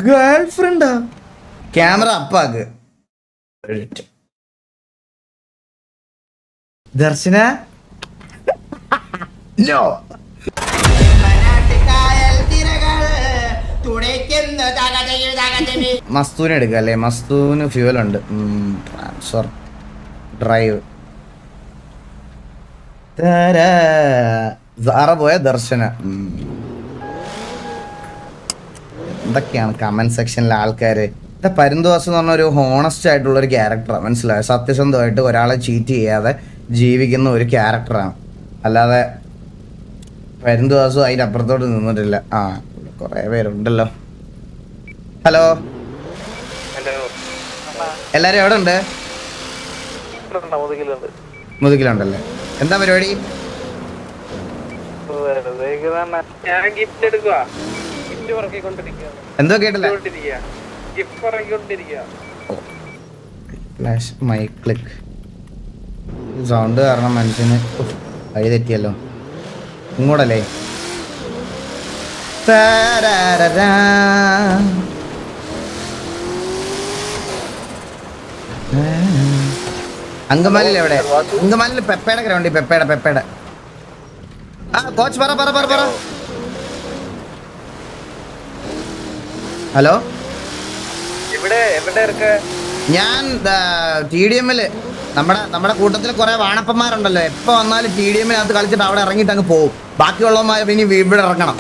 Girl ഫ്രണ്ടാ? Camera അപ്പാക്ക്. ദർശന no. മസ്തൂന് എടുക്കുക അല്ലേ? മസ്തൂന് ഫ്യൂവൽ ഉണ്ട്. ട്രാൻസ്ഫർ ഡ്രൈവ് പോയ ദർശന. എന്തൊക്കെയാണ് കമന്റ് സെക്ഷനിലെ ആൾക്കാര്. പരുന്തുവാസം എന്ന് പറഞ്ഞ ഒരു ഹോണസ്റ്റ് ആയിട്ടുള്ള ഒരു ക്യാരക്ടറാണ്, മനസ്സിലായോ? സത്യസന്ധമായിട്ട് ഒരാളെ ചീറ്റ് ചെയ്യാതെ ജീവിക്കുന്ന ഒരു ക്യാരക്ടറാണ്. അല്ലാതെ പരുന്തുവാസം അതിൻ്റെ അപ്പുറത്തോട്ട് നിന്നിട്ടില്ല. ആ കുറേ പേരുണ്ടല്ലോ. ഹലോ, എല്ലാരും എവിടെ ഉണ്ട്? മുതുകിലുണ്ടല്ലേ? എന്താ പരിപാടി? എന്തോ കേട്ടില്ല. സൗണ്ട് കാരണം മനുഷ്യന് വഴി തെറ്റിയല്ലോ. ഇങ്ങോട്ടല്ലേ? അങ്കമാലിയിൽ എവിടെ? അങ്കമാലിയിൽ പെപ്പയുടെ ഗ്രൗണ്ട്. പെപ്പയുടെ ആ കോച്ച് പറ. ഹലോ, ഞാൻ TDM-ല് നമ്മുടെ കൂട്ടത്തിൽ കുറെ വാണപ്പന്മാരുണ്ടല്ലോ. എപ്പോ വന്നാലും TDM-നകത്ത് കളിച്ചിട്ട് അവിടെ ഇറങ്ങിയിട്ട് അങ്ങ് പോകും. ബാക്കിയുള്ളവന്മാർ പിന്നെ ഇവിടെ ഇറങ്ങണം.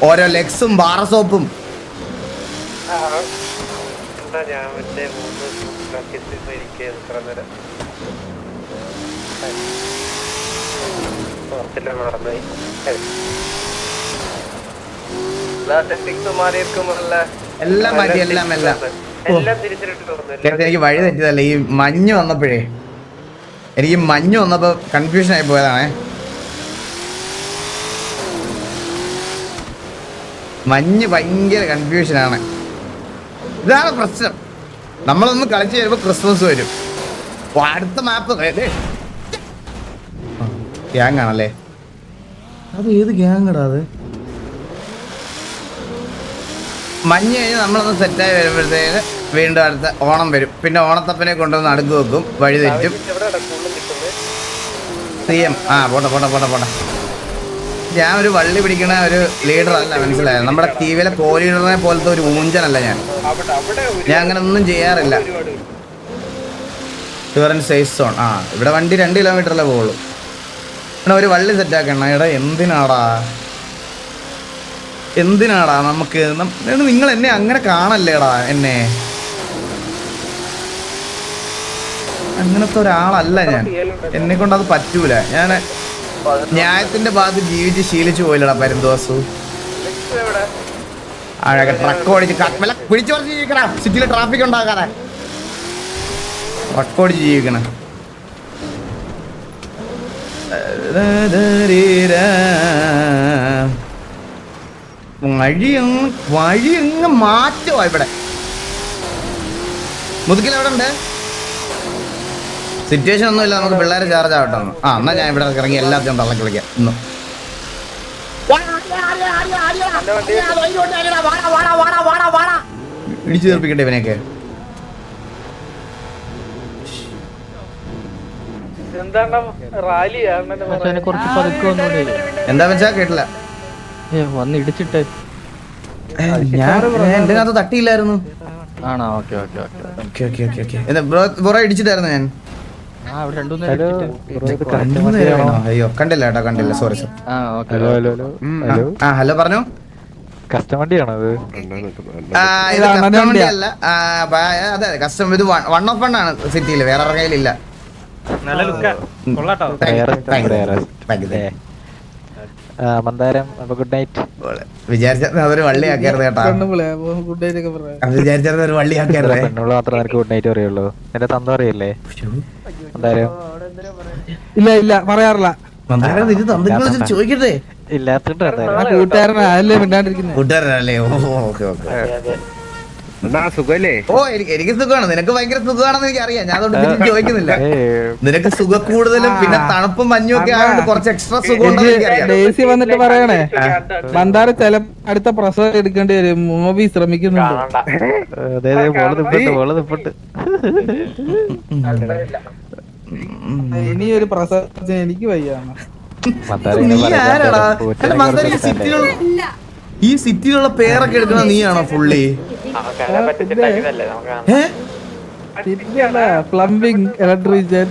ഓരോ ലെഗ്സും ബാറസോപ്പും. എല്ലാം മാറ്റി എല്ലാം എനിക്ക് വഴി തെറ്റിയതല്ല. ഈ മഞ്ഞ് വന്നപ്പോഴേ എനിക്ക് മഞ്ഞ് വന്നപ്പോ കൺഫ്യൂഷൻ ആയി പോയതാണേ. മഞ്ഞ് ഭയങ്കര കൺഫ്യൂഷനാണ്. ഇതാണ് പ്രശ്നം. നമ്മളൊന്ന് കളിച്ച് വരുമ്പോ ക്രിസ്മസ് വരും. അടുത്ത മാപ്പ് ഗ്യാങ് ആണല്ലേ? അത് ഏത് ഗ്യാങ്ങടാ അത്? മഞ്ഞ് കഴിഞ്ഞ് നമ്മളൊന്ന് സെറ്റായി വരുമ്പോഴത്തേക്ക് വീണ്ടും അടുത്ത ഓണം വരും. പിന്നെ ഓണത്തപ്പനെ കൊണ്ടുവന്ന് അടുക്ക് വെക്കും, വഴി തെറ്റും. CM പോട്ടെ. ഞാൻ ഒരു വള്ളി പിടിക്കണ ഒരു ലീഡർ അല്ല, മനസ്സിലായോ? നമ്മുടെ TVയിലെ കോ ലീഡറിനെ പോലത്തെ ഒരു ഊഞ്ചനല്ല ഞാൻ അങ്ങനെ ഒന്നും ചെയ്യാറില്ല. Safe zone. ഇവിടെ വണ്ടി 2 കിലോമീറ്ററിലേ പോവുള്ളൂ. ഒരു വള്ളി സെറ്റാക്കണം. എടാ എന്തിനാടാ നമുക്ക്? നിങ്ങൾ എന്നെ അങ്ങനെ കാണല്ലേടാ. അങ്ങനത്തെ ഒരാളല്ല ഞാൻ. എന്നെ കൊണ്ട് അത് പറ്റൂല. ഞാൻ ന്യായത്തിന്റെ ഭാഗത്ത് ജീവിച്ച് ശീലിച്ചു പോയില്ലടാ പരുന്തുവാസു. ട്രക്ക് ഓടിച്ച് പിടിച്ചു പറിച്ച് ജീവിക്കണ. സിറ്റിയില് ട്രാഫിക് ഉണ്ടാകാതെ ട്രക്ക് ഓടിച്ച് ജീവിക്കണ. വഴിയങ്ങ് മാറ്റുവാ ഇവിടെ. മുതുകിൽ എവിടെ ഉണ്ട്? സിറ്റുവേഷൻ ഒന്നും ഇല്ല. നമുക്ക് പിള്ളേരെ ചാർജ് ആവട്ടെ. എന്നാ ഞാൻ ഇവിടെ ഇറങ്ങി എല്ലാത്തിനും തള്ളക്കി വിളിക്കാം. ഇന്ന് ഇടിച്ചു തീർപ്പിക്കട്ടെ ഇവനെയൊക്കെ. എന്താ വെച്ചാ കേട്ടില്ല. വന്ന് ഇടിച്ചിട്ട് എന്റെ അകത്ത് തട്ടിയില്ലായിരുന്നു. ബ്രോ ഇടിച്ചിട്ടായിരുന്നു ഞാൻ. അയ്യോ കണ്ടില്ല കേട്ടോ, കണ്ടില്ല. Sorry sir. ഹലോ പറഞ്ഞു. കസ്റ്റമണ്ടിയാണത്? അല്ല, അതെ കസ്റ്റം. ഇത് 1 ഓഫ് 1 ആണ് സിറ്റിയിൽ, വേറെ കയ്യിലില്ല. മന്ദാരം. Good night. വിചാരിച്ചത് അതൊരു വള്ളിയാക്കരുത് കേട്ടാ. വിചാരിച്ചത് ഒരു വള്ളിയാക്കരുത്. പെണ്ണുള്ള മാത്രമേ എനിക്ക് ഗുഡ് നൈറ്റ് പറയുള്ളൂ. എന്റെ തന്ത പറയല്ലേ മന്ദാരം? ഇല്ല പറയാറില്ല. ചോദിക്കട്ടെ. ഇല്ലാത്തോണ്ട് കൂട്ടുകാരനല്ലേ മിണ്ടാണ്ടിരിക്കുന്നത്. കൂട്ടുകാരനല്ലേ? ഓക്കെ. സുഖല്ലേ? ഓ എനിക്ക് സുഖമാണ്, നിനക്ക് ഭയങ്കര സുഖമാണെന്ന് എനിക്ക് അറിയാം. ഞാൻ അതുകൊണ്ട് പിന്നെ ചോദിക്കുന്നില്ല. ഏയ് നിനക്ക് സുഖ കൂടുതലും പിന്നെ തണുപ്പും മഞ്ഞും ഒക്കെ ആയതുകൊണ്ട് കുറച്ച് എക്സ്ട്രാ സുഖം ഉണ്ടെന്ന് എനിക്കറിയാം. ഡേസി വന്നിട്ട് പറയണേ മന്ദാര ചില അടുത്ത പ്രസവം എടുക്കേണ്ടി വരും, മൂവി ശ്രമിക്കുന്നുണ്ട്. അതെ മോള് നിപ്പുണ്ട്. ഇനി ഒരു പ്രസവത്തിന് എനിക്ക് വയ്യാണ്. നീ ആരാടാ? അല്ല മന്ദാര, ഈ സിറ്റിയിലുള്ള പേരൊക്കെ എടുക്കണ നീയാണോ ഫുള്ളി? Plumbing, electrician.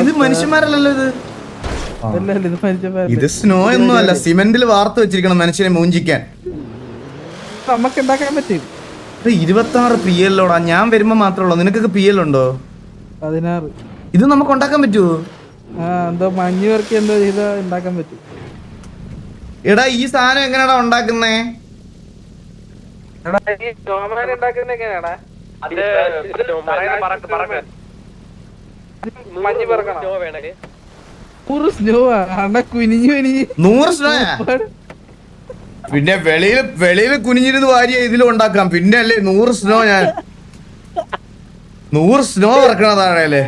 ഇത് മനുഷ്യന്മാരല്ലല്ലോ ഇത്. ഇത് മനുഷ്യന്മാരല്ലേ. ഇത് സ്നോ ഒന്നും അല്ല, സിമെന്റിൽ വാർത്ത് വെച്ചിരിക്കണം മനുഷ്യനെ മൂഞ്ചിക്കാൻ. നമുക്ക് ഉണ്ടാക്കാൻ പറ്റും. 26 PL ഓടാ. ഞാൻ വരുമ്പോ മാത്രമേ ഉള്ളൂ. നിനക്കൊക്കെ PL ഉണ്ടോ? 16. ഇത് നമുക്ക് ഉണ്ടാക്കാൻ പറ്റുമോ? എന്തോ മഞ്ഞ് വർക്ക് എന്തോ ചെയ്താ ഉണ്ടാക്കാൻ പറ്റും. എടാ ഈ സാധനം എങ്ങനെയാടാ ഉണ്ടാക്കുന്നേ? സ്നോ കുനിഞ്ഞു 100 സ്നോയാ? പിന്നെ വെളിയിൽ കുനിഞ്ഞിരുന്ന് വാരിയ ഇതിലും ഉണ്ടാക്കാം. പിന്നെ അല്ലേ 100 സ്നോ? ഞാൻ 100 സ്നോ ഇറക്കണതാണല്ലേ?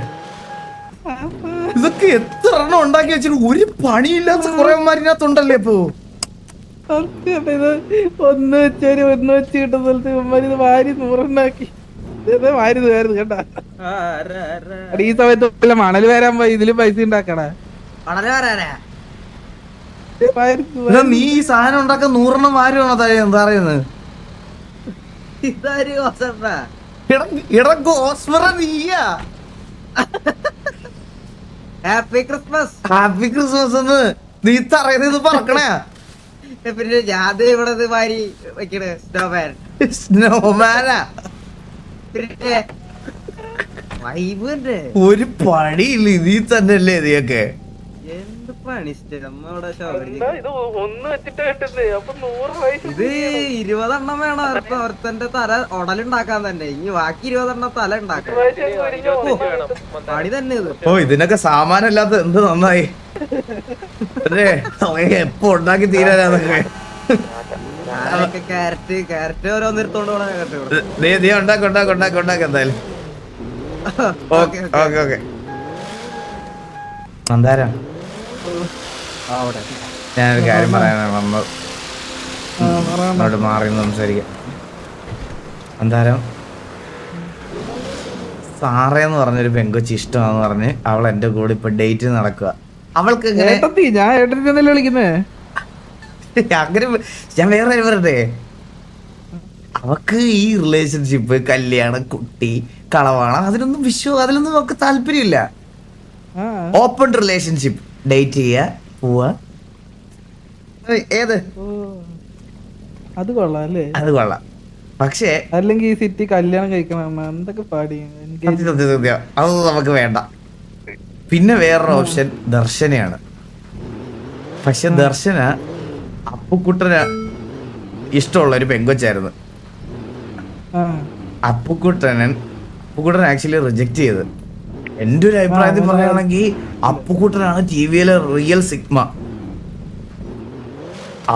ഇതൊക്കെ എത്ര എണ്ണം ഉണ്ടാക്കി വെച്ചിട്ട് ഒരു പണിയില്ലാത്ത കുറെ ഇതിനകത്തുണ്ടല്ലേ ഇപ്പൊ? ഒന്ന് വെച്ച് കിട്ടുന്ന സ്ഥലത്ത് ഇത് വാരി 100 ഉണ്ടാക്കി വാരുന്നു കേട്ടാ. ഈ സമയത്ത് വല്ല മണല് വരാൻ പോയി ഇതില് പൈസ ഉണ്ടാക്കണേ. നീ ഈ സാധനം ഉണ്ടാക്കാൻ 100 എണ്ണം വാരുവാണോ എന്താ പറയുന്നത്? നീയാ? Happy Christmas. ഹാപ്പി ക്രിസ്മസ് എന്ന് നീ തറയത് പറക്കണേ? പിന്നെ ഞാൻ ഇവിടെ വാരി വെക്കണേ സ്നോമാൻ. സ്നോമാനാ? പിന്നെ വൈബ് ഒരു പണിയില്ല ഇതിൽ തന്നെ അല്ലേ നീയൊക്കെ? എന്ത് പണി നമ്മ ഇവിടെ ഇത് 20 എണ്ണം വേണം ഒരുത്തന്റെ തല ഉടലുണ്ടാക്കാൻ തന്നെ. ഇനി ബാക്കി 20 എണ്ണം തല ഉണ്ടാക്കാം. പണി തന്നെ ഇത്. ഓ ഇതിനൊക്കെ സാമാനല്ലാത്ത എന്ത് നന്നായി. അതെ എപ്പോ ഉണ്ടാക്കി തീരാനൊക്കെ. ക്യാരറ്റ് ഓരോന്നിരുത്തോണ്ട് പോണ കേട്ടോ. നീ ഉണ്ടാക്കി എന്തായാലും. ഓക്കെ മന്ദാര, ഞാനൊരു കാര്യം പറയാനാണ് വന്നത്. അങ്ങോട്ട് മാറി സംസാരിക്കാം. മന്ദാരം, സാറേന്ന് പറഞ്ഞൊരു പെങ്കൊച്ചി ഇഷ്ടമാന്ന് പറഞ്ഞ് അവൾ എന്റെ കൂടെ ഇപ്പൊ ഡേറ്റ് നടക്കുക. അവൾക്ക് ഇങ്ങനെ ഞാൻ ഏട്ടത്തിനല്ലേ വിളിക്കുന്നേ. അങ്ങനെ ഞാൻ വേറെ പറയട്ടെ, അവക്ക് ഈ റിലേഷൻഷിപ്പ്, കല്യാണം, കുട്ടി, കളവാണ്, അതിലൊന്നും അവക്ക് താല്പര്യമില്ല. ഓപ്പൺ റിലേഷൻഷിപ്പ്, ഡേറ്റ് ചെയ്യാ, പോവാ. ഏത് അത് കൊള്ളാം അല്ലേ? അത് കൊള്ളാം. പക്ഷേ അല്ലെങ്കിൽ ഈ സിറ്റി കല്യാണം കഴിക്കണം എന്തൊക്കെ പാടി. അത് നമുക്ക് വേണ്ട. പിന്നെ വേറൊരു ഓപ്ഷൻ ദർശനയാണ്. പക്ഷെ ദർശന അപ്പുക്കുട്ടന് ഇഷ്ടമുള്ള ഒരു പെങ്കൊച്ചായിരുന്നു. അപ്പുക്കുട്ടൻ ആക്ച്വലി റിജക്ട് ചെയ്ത്. എന്റെ ഒരു അഭിപ്രായത്തിൽ പറയുകയാണെങ്കിൽ അപ്പുക്കുട്ടനാണ് ടിവിയിലെ റിയൽ സിഗ്മ.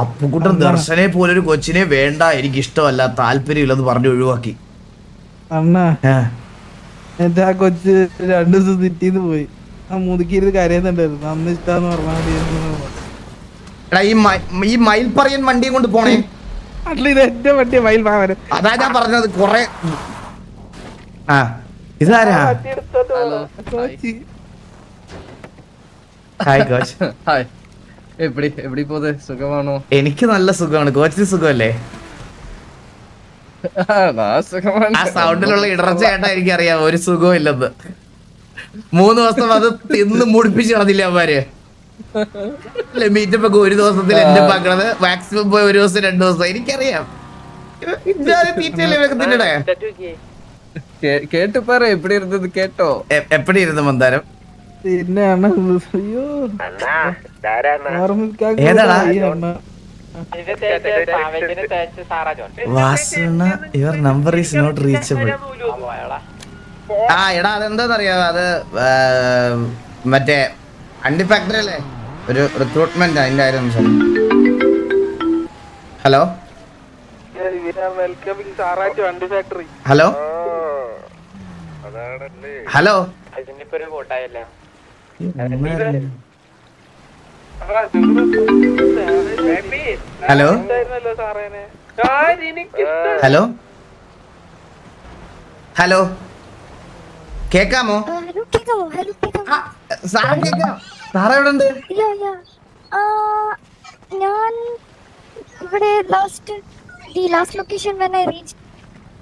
അപ്പുക്കുട്ടൻ ദർശനെ പോലൊരു കൊച്ചിനെ വേണ്ട, എനിക്ക് ഇഷ്ടമല്ല, താല്പര്യമില്ലെന്ന് പറഞ്ഞു ഒഴിവാക്കി. അണ്ണാ എന്റെ ആ കൊച്ച് 2 ദിവസം സിറ്റിന്ന് പോയി. ആ മുതുക്കിയിരുന്ന് കരയുന്നുണ്ടായിരുന്നു. അന്ന് ഇഷ്ടാന്ന് പറഞ്ഞാൽ ഈ മയിൽപ്പറയൻ വണ്ടിയും കൊണ്ട് പോണേ. ഇത് എന്റെ വണ്ടി മയിൽ പാവനം. അതാ ഞാൻ പറഞ്ഞത്. കൊറേ ഇതാരാ? Hi coach. ഹായ്. എവിടെ പോതെ? സുഖമാണോ? എനിക്ക് നല്ല സുഖമാണ്. കോച്ചിന് സുഖമല്ലേ? ആ സൗണ്ടിലുള്ള ഇടർച്ച കേട്ടാ എനിക്കറിയാം ഒരു സുഖവും ഇല്ലെന്ന്. 3 ദിവസം അത് തിന്ന് മുടിപ്പിച്ച് കളഞ്ഞില്ല അവന്മാര്. മീറ്റപ്പൊക്കെ ഒരു ദിവസത്തിൽ എന്റെ പക്കണത് മാക്സിമം പോയി 1 ദിവസം 2 ദിവസം. എനിക്കറിയാം. കേട്ടു പറ, എപ്പടി ഇരുന്നത് കേട്ടോ? എപ്പടി ഇരുന്ന് മന്ദാരം? പിന്നെ ഏതാടാ? വാസന, your number is not reachable. എടാ അതെന്താന്നറിയാവോ? അത് മറ്റേ അണ്ടി ഫാക്ടറി അല്ലേ, ഒരു റിക്രൂട്ട്മെന്റ്, അതിന്റെ കാര്യം സംസാരിക്കും. Hello hello hello hello hello hello കേക്കാമോ ഹലോ കേക്കാമോ ആ, സാറ് കേക്കാം സാറ് എവിടെ ഉണ്ട് ഞാൻ ഇവിടെ last location when I reached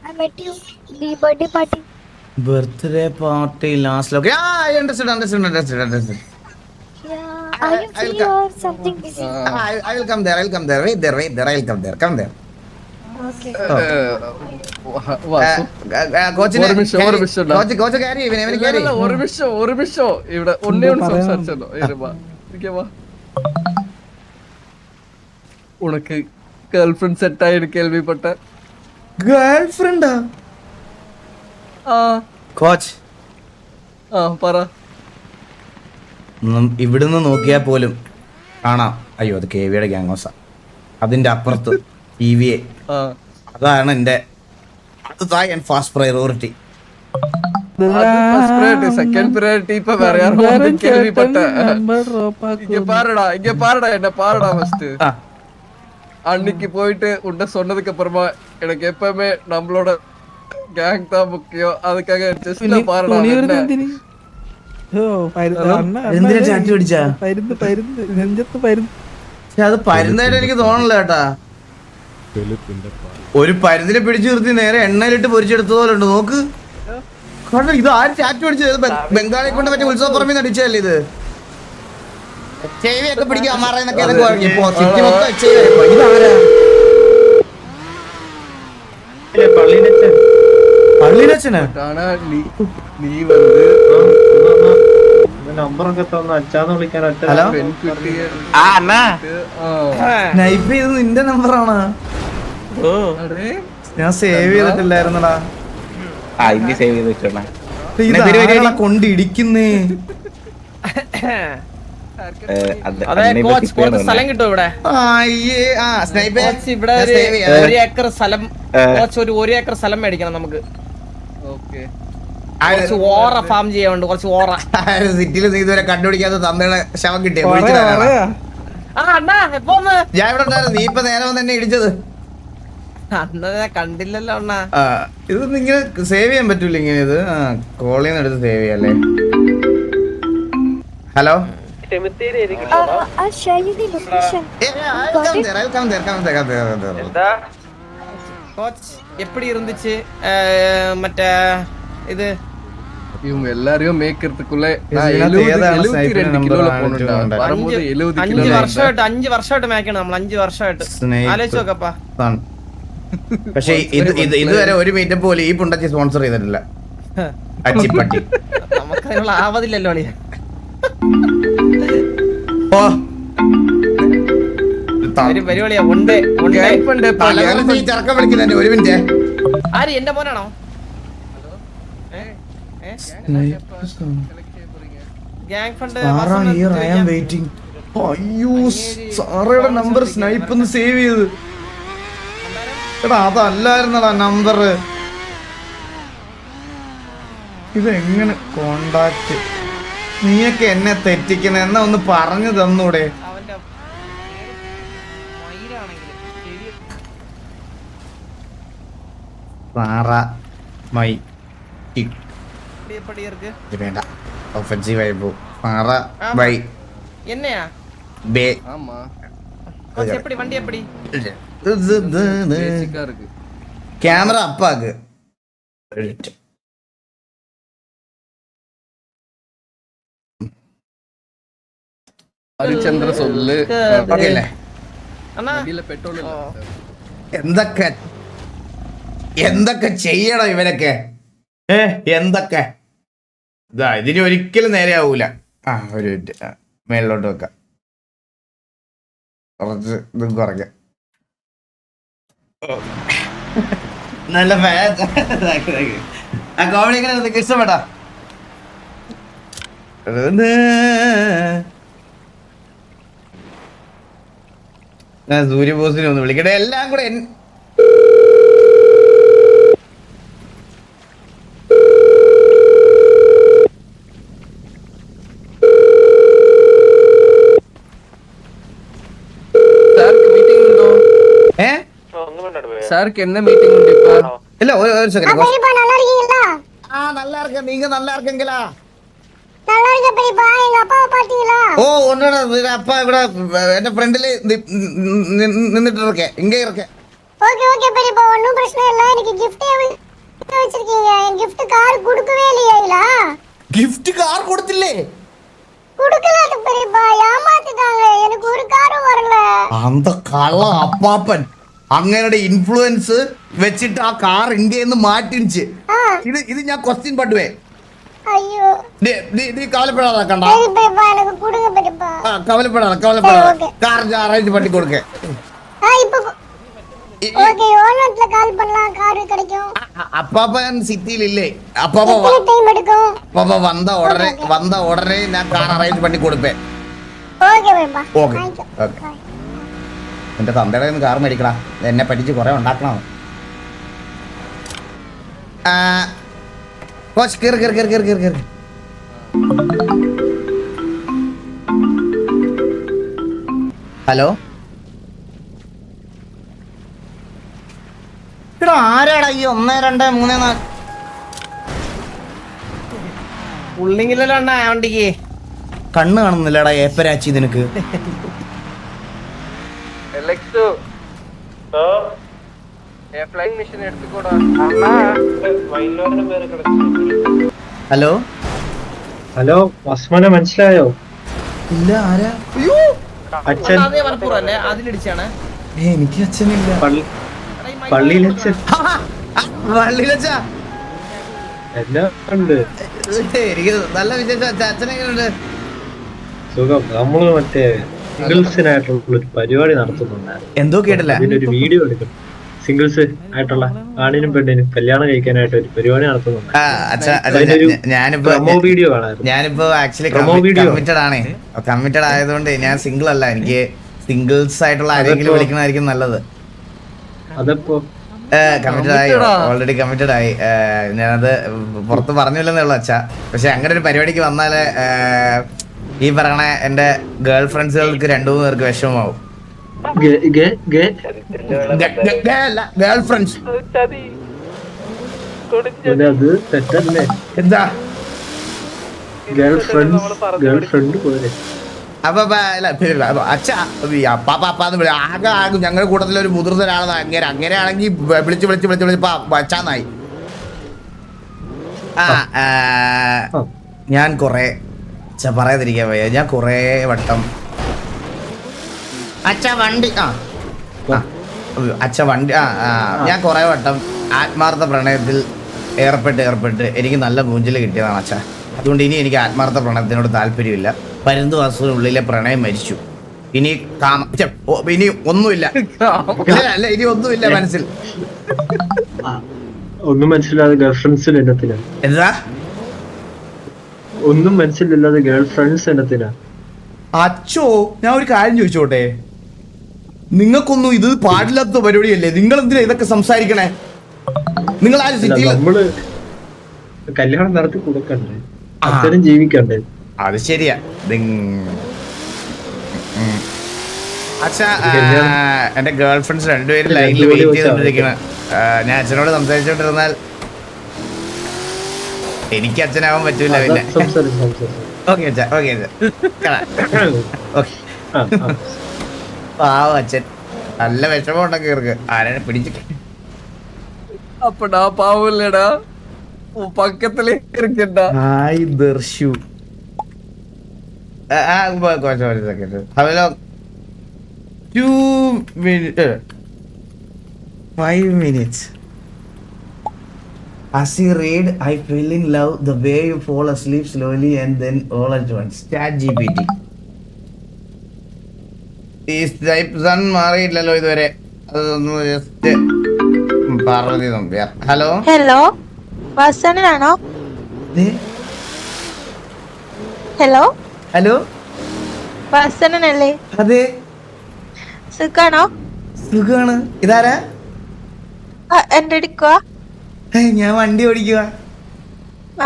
I met you the birthday party birthday party last ലൊക്കെ I understood. are you I'll free come. or something busy I will come there. Wait there. I'll come there. okay കോച്ചിനെ ഒരു നിമിഷം ഉണ്ടാ. Coach carry ഇവനെ carry ഒരു നിമിഷം ഇവിടെ ഒന്നേ ഒന്ന് സംസാരിച്ചല്ലോ ഉനക്ക് ഗേൾഫ്രണ്ട് സെറ്റ് ആയി കേൾവിപ്പെട്ട ഗേൾ ഫ്രണ്ടാ ആ കോച്ച് ആ പറ ഇവിടുന്ന് നോക്കിയാൽ പോലും കാണാം. അയ്യോ അത് KVയുടെ ഗ്യാങ്ങോസാ. അതിന്റെ അപ്പുറത്ത് EVA. ആ അതാണ് എന്റെ ഫാസ്റ്റ് പ്രയോറിറ്റി. செகண்ட் பிரையாரிட்டி இப்ப வேற யாரும் வந்து கேள்விப்பட்டேன் இங்க பாருடா என்ன பாருடா ஃபர்ஸ்ட் அன்னைக்கு போயிட்டு உன்ன சொன்னதுக்கு அப்புறமா எனக்கு எப்பவுமே நம்மளோட கேங் தான் முக்கியம் அதுக்காக ஜஸ்ட் பாருடா എന്തിനാ ചാറ്റി പിടിച്ചാ? നെഞ്ചത്ത് പരുന്ന് അത് പരുന്നായിട്ട് എനിക്ക് തോന്നണില്ല കേട്ടാ. ഒരു പരുന്നിനെ പിടിച്ചു നിർത്തി നേരെ എണ്ണയിലിട്ട് പൊരിച്ചെടുത്ത പോലെ ഉണ്ട്. നോക്ക് കണ്ടോ, ഇത് ആര് ചാറ്റ് പിടിച്ചത്? ബംഗാളെ കൊണ്ട് മറ്റേ ഉത്സവപ്പുറമേ നടിച്ചല്ലേ ഇത്? ചെവിയൊക്കെ പിടിക്കുക അമ്മാറെന്നൊക്കെ ഇതാരാ? പള്ളിയിലച്ഛനാ? ஆனா நீ வந்து നമ്പറൊക്കെ തന്ന അച്ഛാന്ന് വിളിക്കാൻ ഒറ്റ ഹലോ பெண்குட்டியை നൈപ്പ് ചെയ്ത് നിന്റെ നമ്പറാണ്. அடே ഞാൻ സേവ് ചെയ്തിട്ടില്ലായിരുന്നടാ. സേവ് ചെയ്ത് വെച്ചോണ ഇതാരാ കൊണ്ടിടിക്കുന്നേ? സ്ഥലം കിട്ടും ഇവിടെ ഇവിടെ ഒരു ഏക്കർ സ്ഥലം ഒരു ഏക്കർ സ്ഥലം മേടിക്കണം നമുക്ക്. ஓகே കുറച്ച് ഓറ ഫാം ചെയ്യാനുണ്ട്. കുറച്ച് ഓറ സിറ്റിയിൽ നീ ഇതുവരെ കണ്ടുപിടിക്കാത്ത തന്തയുടെ ശവം കിട്ടിയ ഞാൻ ഇവിടെ ഉണ്ടായിരുന്നു. നീ ഇപ്പൊ നേരെ വന്ന് എന്നെ ഇടിച്ചത്. അണ്ണനെ കണ്ടില്ലല്ലോ അണ്ണാ. ഇതൊന്നും ഇങ്ങനെ സേവ് ചെയ്യാൻ പറ്റൂല ഇങ്ങനെ. ഇത് കോളിന്ന് എടുത്ത് സേവ് ചെയ്യാല്ലേ. Hello I'll share you the location coach എപ്പടി ഇരുந்துச்சு മറ്റേ ഇത് இவங்க எல்லாரையும் மேய்க்கிறதுக்குள்ள ഇതിനകത്ത് ഏതാണ് 72 കിലോல പോണുണ്ടാ வரும்போது 70 കിലോ 5 വർഷമായിട്ട് മേക്കണം നമ്മൾ. 5 വർഷമായിട്ട് ആലോചിച്ച് നോക്കപ്പാ. പക്ഷെ ഇതുവരെ ഒരു മീറ്റപ്പ് പോലും ഈ പുണ്ടച്ചി സ്പോൺസർ ചെയ്തിട്ടില്ല. അച്ചിപ്പട്ടി നമുക്ക് അതിനുള്ള ആവതില്ലല്ലോ അളിയ. ഓ പരിപാടിയാ ഉണ്ട്. ചെറുക്കം വിളിക്കുന്നുണ്ട്. ഒരു മിനിറ്റ്. ആര് എന്റെ മോനാണോ? ഗ്യാങ് ഫണ്ട് അയ്യോ സാറയുടെ നമ്പർ സ്നൈപ്പ് ഒന്ന് സേവ് ചെയ്ത്. എടാ അതല്ലായിരുന്നടാ നമ്പർ. ഇതെങ്ങനെ കോണ്ടാക്ട്? നീയൊക്കെ എന്നെ തെറ്റിക്കുന്ന എന്നാ ഒന്ന് പറഞ്ഞു തന്നൂടെ? അവന്റെ മൈ எப்படி இருக்கு? இது வேண்டாம். ஒஃபென்சிவ் ஆயிப்போ. பாரா பை என்னையா பே. ஆமா கோச் எப்படி வண்டி எப்படி? பேசிக்கா இருக்கு. கேமரா அப்பாக்கு. ഹരിചന്ദ്ര சொல்லு. ഓക്കേ അല്ലേ? അണ്ണാ വണ്ടിയിലെ പെട്രോൾ ഇല്ല. എന്തൊക്കെ ചെയ്യണം ഇവനൊക്കെ? എന്തൊക്കെ ഇതാ ഇതിന് ഒരിക്കലും നേരെയാവൂല. ഒരു മിനിറ്റ് മേളിലോട്ട് വെക്കാം. കുറച്ച് ഇതും കുറയ്ക്കാം. നല്ല കോമഡി എങ്ങനെ നിങ്ങൾക്ക് ഇഷ്ടപ്പെട്ടാ? ഞാൻ സൂര്യബോസിനെ ഒന്ന് വിളിക്കട്ടെ. എല്ലാം കൂടെ சாருக்கு என்ன மீட்டிங் உண்டு இப்போ இல்ல ஒரு செகண்ட் பெரியப்பா நல்லா இருக்கீங்களா? நல்லா இருக்கேன். நீங்க நல்லா இருக்கீங்களா? நல்லா இருக்க பெரியப்பா. எங்க அப்பாவை பாத்தீங்களா? ஓ உன்னோட அப்பா ഇവിടെ എന്റെ ഫ്രണ്ടില് നിന്നിട്ട് இருக்கேன். இங்கே இருக்கேன். ஓகே ஓகே பெரியப்பா, ஒன்றும் பிரச்சனை இல்லை. எனக்கு கிஃப்ட் வச்சிருக்கீங்க. என் கிஃப்ட் கார் கொடுக்கவே இல்லையா? ഗിഫ്റ്റ് കാർ കൊടുത്തില്ലേ? கொடுக்கல பெரியப்பா, ஏமாத்திட்டாங்க. எனக்கு ஒரு காரும் வரல. அந்த കള്ള അപ്പാപ്പൻ അങ്ങയുടെ ഇൻഫ്ലുവൻസ് വെച്ചിട്ട് ആ കാർ ഇന്ത്യന്ന് മാറ്റിച്ച്. ഇത് ഞാൻ ക്വസ്റ്റ്യൻ പട്ടുവേ. ஐயோ നീ കവലപ്പെടാതെ കണ്ട. சரி பெரியப்பா, எனக்கு கொடுங்க பெரியப்பா. കവലപ്പെടാതെ കാർ ഞാൻ അറേഞ്ച് പട്ടി കൊടുക്കേ. இப்போ ஓகே, ஓனட்ல கால் பண்ணலாம், கார் கிடைக்கும். അപ്പാപ്പൻ സിറ്റിയിലില്ലേ? അപ്പാപ്പ எத்தனை டைம் எடுக்கும்? അപ്പാപ്പ വന്ന ഉടനെ ഞാൻ കാർ അറേഞ്ച് പട്ടി കൊടുപ്പേ. ஓகே பெரியப்பா. Okay okay. എന്റെ തന്തയുടെ നിന്ന് കാർ മേടിക്കടാ. എന്നെ പറ്റിച്ച് കുറെ ഉണ്ടാക്കണം. കേറി. ഹലോ എടാ, ആരാടാ ഈ 1 2 3 4 പുള്ളിങ്ങിലല്ലോ വണ്ടിക്ക് കണ്ണ് കാണുന്നില്ലടാ ഏപ്പരാച്ചി നിനക്ക്. எலெக்ஸோ ഫ്ലൈയിങ് മിഷൻ എടുത്തുകൂടാ. ഹലോ ഹലോ വസ്മനെ മനസ്സിലായോ? ഇല്ല, ആരാ? അച്ഛൻ അതിലിടിച്ചാണ്. എനിക്ക് അച്ഛനില്ല. പള്ളിയിലച്ഛൻ വള്ളിയിലച്ചാ എല്ലാം ഉണ്ട്. എനിക്ക് നല്ല വിശേഷം. അച്ഛനെങ്ങനെയുണ്ട്? സുഖം. നമ്മള് മറ്റേ സിംഗിൾസിനായിട്ടുള്ള ഒരു പരിപാടി നടത്തുന്നുണ്ടായിരുന്നു. എന്തോ കേട്ടില്ല. അതിന്റെ ഒരു വീഡിയോ എടുക്കും. സിംഗിൾസ് ആയിട്ടുള്ള ആണിനും പെണ്ണിനും കല്യാണം കഴിക്കാനായിട്ട് ഒരു പരിപാടി നടത്തുന്നുണ്ട്. ഞാനിപ്പോ ആക്ച്വലി കമ്മിറ്റഡ് ആയതുകൊണ്ട് ഞാൻ സിംഗിൾ അല്ല. എനിക്ക് സിംഗിൾസ് ആയിട്ടുള്ള ആരെങ്കിലും വിളിക്കണമായിരിക്കും നല്ലത്. അതപ്പോ കമ്മിറ്റഡ് ആയി, ഓൾറെഡി കമ്മിറ്റഡ് ആയി. ഞാനത് പുറത്ത് പറഞ്ഞില്ലെന്നേ ഉള്ളു അച്ഛാ. പക്ഷെ അങ്ങനെ ഒരു പരിപാടിക്ക് വന്നാല് ഈ പറയണ എന്റെ ഗേൾ ഫ്രണ്ട്സുകൾക്ക് 2-3 പേർക്ക് വിഷമമാവും. ഗേൾ ഫ്രണ്ട്സ് അത് തെറ്റല്ലേ? എന്താ ഗേൾ ഫ്രണ്ട് പോലെ. അപ്പൊ അച്ഛാ ആകെ ഞങ്ങളുടെ കൂട്ടത്തിലൊരു മുതിർന്ന ഒരാളാണ് അങ്ങനെയാണെങ്കിൽ വിളിച്ച് അച്ഛാന്നായി. ഞാൻ കൊറേ പറയാതിരിക്കാൻ വയ്യ. ഞാൻ കൊറേ വട്ടം ഞാൻ കൊറേ വട്ടം ആത്മാർത്ഥ പ്രണയത്തിൽ ഏർപ്പെട്ട് എനിക്ക് നല്ല മൂഞ്ചല് കിട്ടിയതാണ് അച്ഛാ. അതുകൊണ്ട് ഇനി എനിക്ക് ആത്മാർത്ഥ പ്രണയത്തിനോട് താല്പര്യമില്ല. പരുന്തുവാസത്തിനുള്ളിലെ പ്രണയം മരിച്ചു. ഇനി ഇനി ഒന്നുമില്ല. അല്ല ഇനി ഒന്നുമില്ല മനസ്സിൽ. ഒന്നും മനസ്സിലാതെ ഗേൾ ഫ്രണ്ട്സിൽ എണ്ണത്തിനാ. എന്താ? ഒന്നും മനസ്സിലില്ലാതെ ഗേൾ ഫ്രണ്ട്സ് എണ്ണത്തിനാ. അച്ചോ, ഞാൻ ഒരു കാര്യം ചോദിച്ചോട്ടെ. നിങ്ങൾക്കൊന്നും ഇത് പാടില്ലാത്ത പരിപാടിയല്ലേ? നിങ്ങൾ എന്തിനാ ഇതൊക്കെ സംസാരിക്കണേ? നിങ്ങൾ ആരും സിറ്റിയിൽ നമ്മള് കല്യാണം നടത്തി കൊടുക്കണ്ടേ? അച്ഛനും ജീവിക്കണ്ടേ? അത് ശരിയാ. അച്ഛാ, എന്റെ ഗേൾ ഫ്രണ്ട്സ് 2 പേര് ലൈനിൽ വെയിറ്റ് ചെയ്തോണ്ടിരിക്കണ. ഞാൻ അച്ഛനോട് സംസാരിച്ചോണ്ടിരുന്നാൽ എനിക്ക് അച്ഛനാവാൻ പറ്റൂല. പിന്നെ ഓക്കെ അച്ഛാ, ഓക്കെ പാവം അച്ഛൻ. നല്ല വിഷമം ഉണ്ടെങ്കിൽ ഇവർക്ക് ആരെ പിടിച്ചിട്ട്. அப்படா பாவம் இல்லடா, உன் பக்கத்திலே இருக்கேன்டா. Hi Darshu. Hello 5 minutes. As you read, I fell in love the way you fall asleep slowly and then all at once. ChatGPT. ഈ സൺ മാറിയില്ലല്ലോ ഇതുവരെ. അതൊന്ന് just Parvathy Nambiar. Hello hello, വാസനാണോ? ഹലോ ഹലോ, വാസനല്ലേ? അതെ, സുഖാണോ? സുഖാണ്. ഇതാരാ? എന്റെ എടുക്കുവാ? ഞാൻ വണ്ടി ഓടിക്കുക.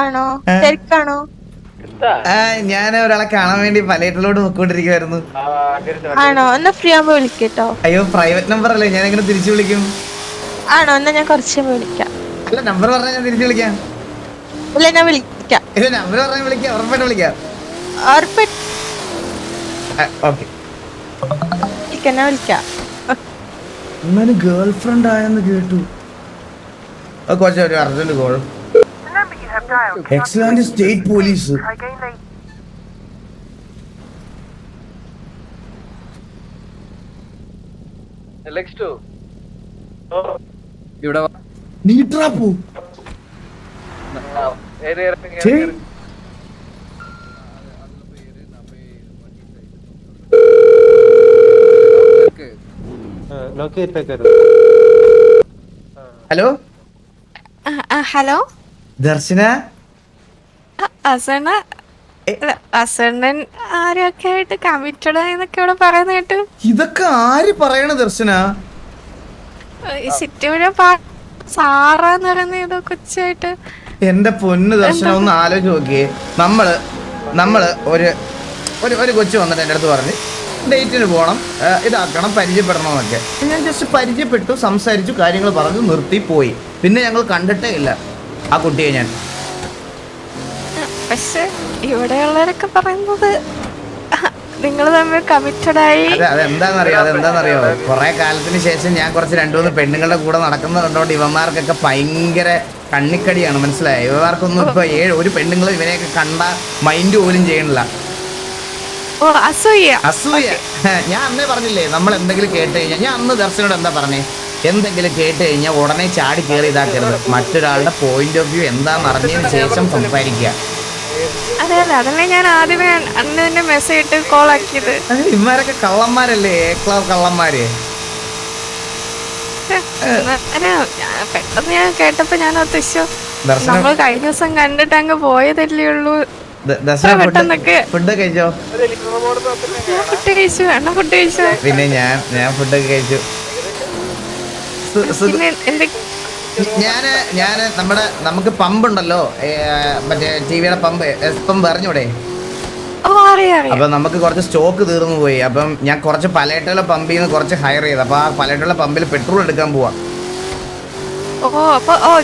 ആണോ? തിരക്കാണോ? ഞാൻ ഒരാളെ കാണാൻ വേണ്ടി പലേറ്റിലോട്ട് നോക്കിക്കൊണ്ടിരിക്കുവായിരുന്നു. ആണോ? എന്നാ ഫ്രീ ആകുമ്പോ വിളിക്കട്ടോ. അയ്യോ, പ്രൈവറ്റ് നമ്പർ അല്ലേ, ഞാൻ എങ്ങനെ തിരിച്ചു വിളിക്കും? ആണോ? എന്നാ ഞാൻ കുറച്ച് വിളിക്കാം. അല്ല നമ്പർ പറഞ്ഞാൽ ഞാൻ തിരിച്ചു വിളിക്കാം. ഇല്ല ഞാൻ വിളിക്കാം. ഇല്ല നമ്പർ പറഞ്ഞാൽ വിളിക്കാം, ഉറപ്പായിട്ട് വിളിക്കാം. ഉറപ്പായിട്ട് ഓക്കെ. ഞാൻ വിളിക്കാം. എന്നാലും ഗേൾ ഫ്രണ്ട് ആയെന്ന് കേട്ടു. കുറച്ച് ഒരു urgent call. Excellent state police. ഇവിടെ നീട്രാ പോ. ഹലോ ഹലോ ദർശന. അസണ്ണൻ ആരൊക്കെ ആയിട്ട് കമ്മിറ്റഡ് ആയെന്നൊക്കെ ഇവിടെ പറയുന്ന കേട്ടു. ഇതൊക്കെ ആര് പറയണ ദർശന? സിറ്റിയുടെ സാറാന്ന് പറയുന്ന ഏതോ കൊച്ചായിട്ട്. എന്റെ പൊന്ന് ദർശനം ഒന്ന് ആലോചിച്ച് നോക്കിയേ. നമ്മള് ഒരു കൊച്ചു വന്നിട്ട് എൻ്റെ അടുത്ത് പറഞ്ഞ് ഡേറ്റിന് പോകണം, ഇതാക്കണം, പരിചയപ്പെടണമെന്നൊക്കെ. ഞാൻ ജസ്റ്റ് പരിചയപ്പെട്ടു, സംസാരിച്ചു, കാര്യങ്ങൾ പറഞ്ഞു, നിർത്തി പോയി. പിന്നെ ഞങ്ങൾ കണ്ടിട്ടേ ഇല്ല ആ കുട്ടിയെ ഞാൻ. പക്ഷെ ഇവിടെയുള്ളവരൊക്കെ പറയുന്നത് നിങ്ങൾ തമ്മിൽ കമ്മിറ്റഡ് ആയി. അതെന്താണെന്നറിയോ കുറെ കാലത്തിന് ശേഷം ഞാൻ കുറച്ച് 2-3 പെണ്ണുങ്ങളുടെ കൂടെ നടക്കുന്നത് കണ്ടോണ്ട് ഇവന്മാർക്കൊക്കെ ഭയങ്കര കണ്ണിക്കടിയാണ്, മനസ്സിലായോ? ഇവന്മാർക്കൊന്നും ഇപ്പൊ ഒരു പെണ്ണുങ്ങളും ഇവനെയൊക്കെ കണ്ട മൈൻഡ് പോലും ചെയ്യണില്ല. അസൂയ. ഞാൻ അന്നേ പറഞ്ഞില്ലേ, നമ്മൾ എന്തെങ്കിലും കേട്ട് കഴിഞ്ഞാൽ, ഞാൻ അന്ന് ദർശനോട് എന്താ പറഞ്ഞേ, എന്തെങ്കിലും കേട്ട് കഴിഞ്ഞാൽ ഉടനെ ചാടി കയറി ഇതാക്കരുത്. മറ്റൊരാളുടെ പോയിന്റ് ഓഫ് വ്യൂ എന്താണെന്ന് അറിഞ്ഞതിന് ശേഷം സംസാരിക്കുക. അതെ അതല്ലേ ഞാൻ ആദ്യമേ അന്ന് തന്നെ മെസ്സേജ് ഇട്ട് കോൾ ആക്കിയത്. ഇവന്മാരൊക്കെ കള്ളന്മാരല്ലേ, കള്ളന്മാര്. പെട്ടെന്ന് ഞാൻ കേട്ടപ്പോ ഞാൻ ഉദ്ദേശിച്ചു നമ്മൾ കഴിഞ്ഞ ദിവസം കണ്ടിട്ട് അങ്ങ് പോയതല്ലേ ഉള്ളൂ. ഫുഡ് കഴിച്ചോ? ഫുഡ് കഴിച്ചു. എണ്ണ ഫുഡ് കഴിച്ചു. പിന്നെ ഞാൻ ഫുഡൊക്കെ കഴിച്ചു. ഞാന് നമുക്ക് പമ്പ് ഉണ്ടല്ലോ, മറ്റേ ടിവിയുടെ പമ്പ് അറിഞ്ഞൂടെ? അപ്പൊ നമുക്ക് കുറച്ച് സ്റ്റോക്ക് തീർന്നു പോയി. അപ്പം ഞാൻ കുറച്ച് പലേട്ടുള്ള പമ്പിൽ നിന്ന് കുറച്ച് ഹയർ ചെയ്ത്, അപ്പൊ ആ പലേട്ടുള്ള പമ്പിൽ പെട്രോൾ എടുക്കാൻ പോവാ.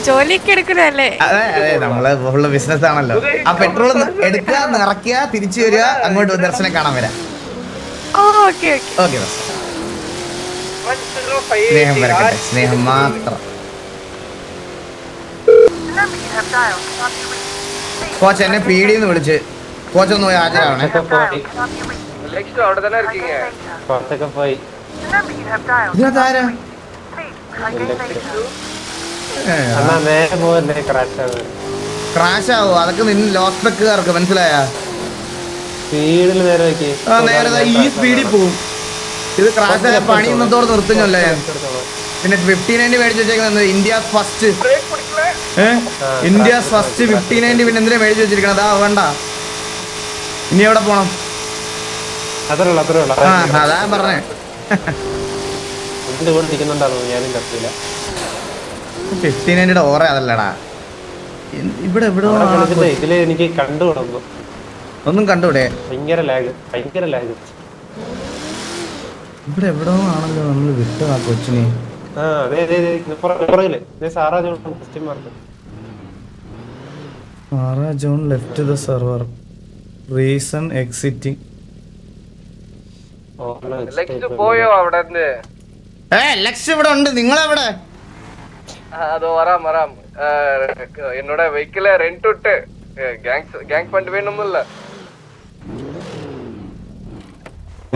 ജോലിക്ക് എടുക്കുന്നല്ലേ? അതെ നമ്മള് ഫുള്ള് ബിസിനസ് ആണല്ലോ. ആ പെട്രോൾ എടുക്കുക, നിറയ്ക്കുക, തിരിച്ചു വരിക, അങ്ങോട്ട് ദർശനം കാണാൻ വരാം. ഓക്കെ സ്നേഹം വരക്കട്ടെ, സ്നേഹം മാത്രം. കോച്ച് എന്നെ പീടിന്ന് വിളിച്ച്, കോച്ചൊന്ന് പോയി ഹാജരാവണേ. ഇതിനകത്താരാ? ക്രാഷ് ആവോ? അതൊക്കെ നിന്ന് ലോസ് ബെക്കുകാർക്ക് മനസ്സിലായാ? നേരെ ഈ സ്പീഡിൽ പോവും. ഇത് ക്രാഷ് ആയ പണി ഇന്നത്തോടെ നിർത്തുന്നല്ലേ ഞാൻ. പിന്നെ 1590 മേടിച്ച് വെച്ചേക്കുന്നത് ഇന്ത്യാസ് ഫസ്റ്റ്. India's first 1590. പിന്നെ എന്തിനാ മേടിച്ച് വെച്ചിരിക്കണത്? വേണ്ട, ഇനി എവിടെ പോണം? അതാ പറഞ്ഞേ. 1590 ഓറ അതല്ലടാ. ഇവിടെ എവിടെ എനിക്ക് കണ്ടുകൂടുന്നു. ഒന്നും കണ്ടൂടെ? ഭയങ്കര ലാഗ്. ഇവിടെ എവിടോ ആണല്ലോ നമ്മൾ വിട്ടു ആ കൊച്ചിനെ. John left the server, reason exiting. പോയോ അവിടെ? ലക്സ് ഇവിടെ ഉണ്ട്. നിങ്ങളെവിടെ? അതോ വരാം. എന്നോட വെഹിക്കിള ரெண்ட் விட்டு கேங் ஃபண்ட் வேணும்ல.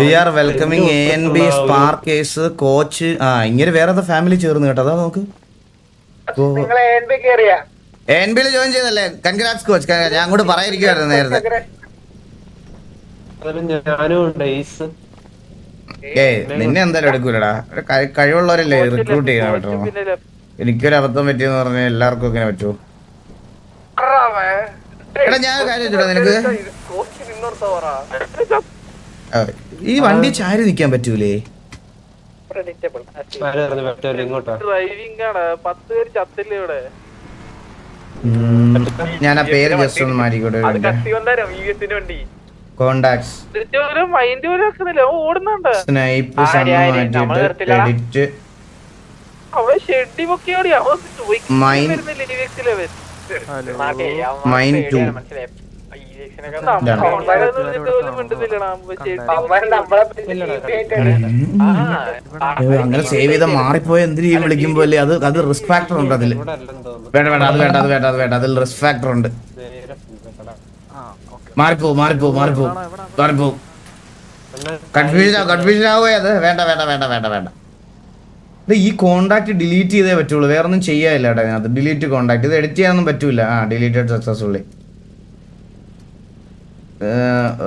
We are welcoming ANB Spark Ace coach. ഇങ്ങനെ വേറെ ഫാമിലി ചേർന്ന് കേട്ടോ. അതാ നോക്ക്, ANB ജോയിൻ ചെയ്തല്ലേ? Congrats coach. ഞാൻ അങ്ങോട്ട് പറയാതിരിക്കുവായിരുന്നു നേരത്തെ. നിന്നെ എന്തായാലും എടുക്കൂലടാ. കഴിവുള്ളവരല്ലേ റിക്രൂട്ട് ചെയ്യാൻ പറ്റുമോ? എനിക്കൊരു അബദ്ധം പറ്റിയെന്ന് പറഞ്ഞാൽ എല്ലാവർക്കും ഇങ്ങനെ പറ്റുമോ? എടാ ഞാൻ കാര്യം വെച്ചോടാ, നിനക്ക് ഈ വണ്ടി ചാരി നിക്കാൻ പറ്റൂലേ? ഞാൻ ആ പേര് ജസ്റ്റ് ഒന്ന് മാറ്റിക്കോട്ടെ. കോണ്ടാക്ട്സ് സ്നൈപ്പ് മാറ്റിട്ട് എഡിറ്റ് അവൻ ഷെഡി പൊക്കിയോടി അവൻ Mine- മൈൻ 2 അങ്ങനെ സേവ് ചെയ്ത മാറിപ്പോയ എന്തിനീ വിളിക്കുമ്പോ അല്ലേ അത് റിസ്ക് ഫാക്ടർ ഉണ്ട് അതില്. വേണ്ട വേണ്ട അത് വേണ്ട അത് വേണ്ട അത് വേണ്ട അതിൽ റിസ്ക് ഫാക്ടർ ഉണ്ട്. മാറിപ്പോ കൺഫ്യൂഷൻ ആവുക അത്. വേണ്ട വേണ്ട വേണ്ട വേണ്ട വേണ്ട ഈ കോണ്ടാക്ട് ഡിലീറ്റ് ചെയ്തേ പറ്റുള്ളൂ, വേറെ ഒന്നും ചെയ്യാനില്ല കേട്ടോ അതിനകത്ത്. ഡിലീറ്റ് കോണ്ടാക്ട് ഇത് എഡിറ്റ് ചെയ്യാനൊന്നും പറ്റൂല. Deleted successfully.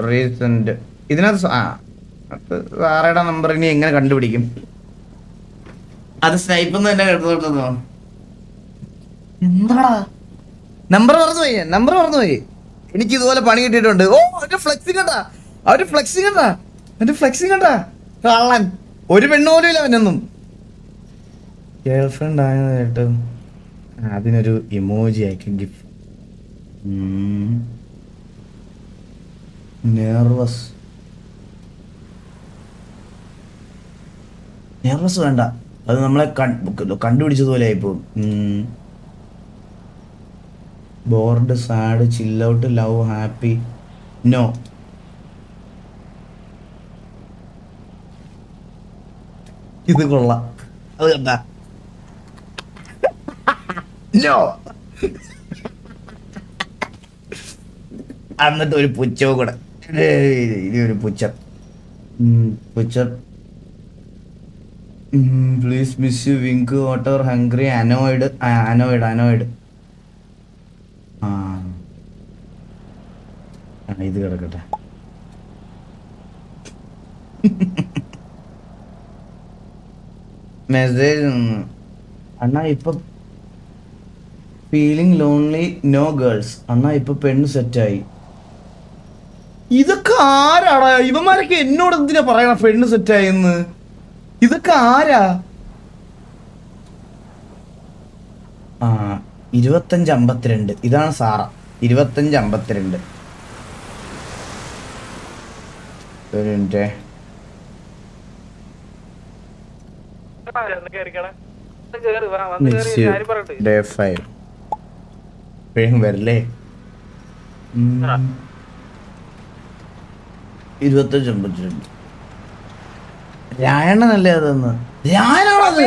റീസെന്റ് ഇതിനകത്ത് ആരുടെ നമ്പർ ഇനി എങ്ങനെ കണ്ടുപിടിക്കും? അത് സ്നൈപ്പ് തന്നെ കേട്ടോ. എന്താടാ നമ്പർ മറന്നുപോയി. എനിക്ക് ഇതുപോലെ പണി കിട്ടിയിട്ടുണ്ട്. ഓ അവന്റെ ഫ്ലെക്സിങ് കണ്ടാ കള്ളൻ. ഒരു പെണ്ണുപോലും ഇല്ല അവനൊന്നും. ഗേൾഫ്രണ്ട് ആയെന്ന് കേട്ടോ. അതിനൊരു ഇമോജി അയക്കും ഗിഫ്റ്റ്. നെർവസ് വേണ്ട, അത് നമ്മളെ കണ്ടുപിടിച്ചതുപോലെ ആയിപ്പോ. Bored, sad, chill out, love, happy, no. ഇത് കൊള്ളാം. അത് കണ്ടാ നോ. എന്നിട്ട് ഒരു പുച്ഛവും കൂടെ. ഇനി ഒരു പുച്ഛം. Please miss you wink water hungry annoyed. ഇത് കിടക്കട്ടെ. മെസ്സേജ് അണ്ണാ ഇപ്പൊ ഫീലിംഗ് ലോൺലി, നോ ഗേൾസ്. അണ്ണാ ഇപ്പൊ പെണ്ണ് സെറ്റായി. ഇതൊക്കെ ആരാടാ? ഇവന്മാരൊക്കെ എന്നോട് എന്തിനാ പറയണ പെണ്ണ് സെറ്റായെന്ന്? ഇതൊക്കെ ആരാ? 2552 ഇതാണ് സാറ. 2552 ഒരു മിനിറ്റ്. ഡേ 5 വരല്ലേ? 2552 രായണ്ണനല്ലേ അതെന്ന്? രായനാണത്.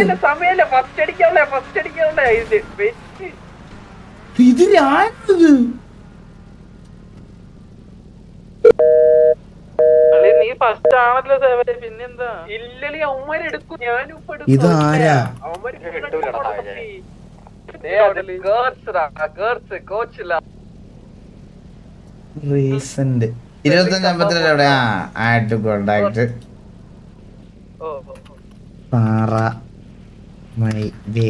ഇത് രായണത്. ഇതാരാ? റീസെന്റ് 2552 എവിടെ? ആഡ് കോണ്ടാക്ട് പാറ മൈ വേ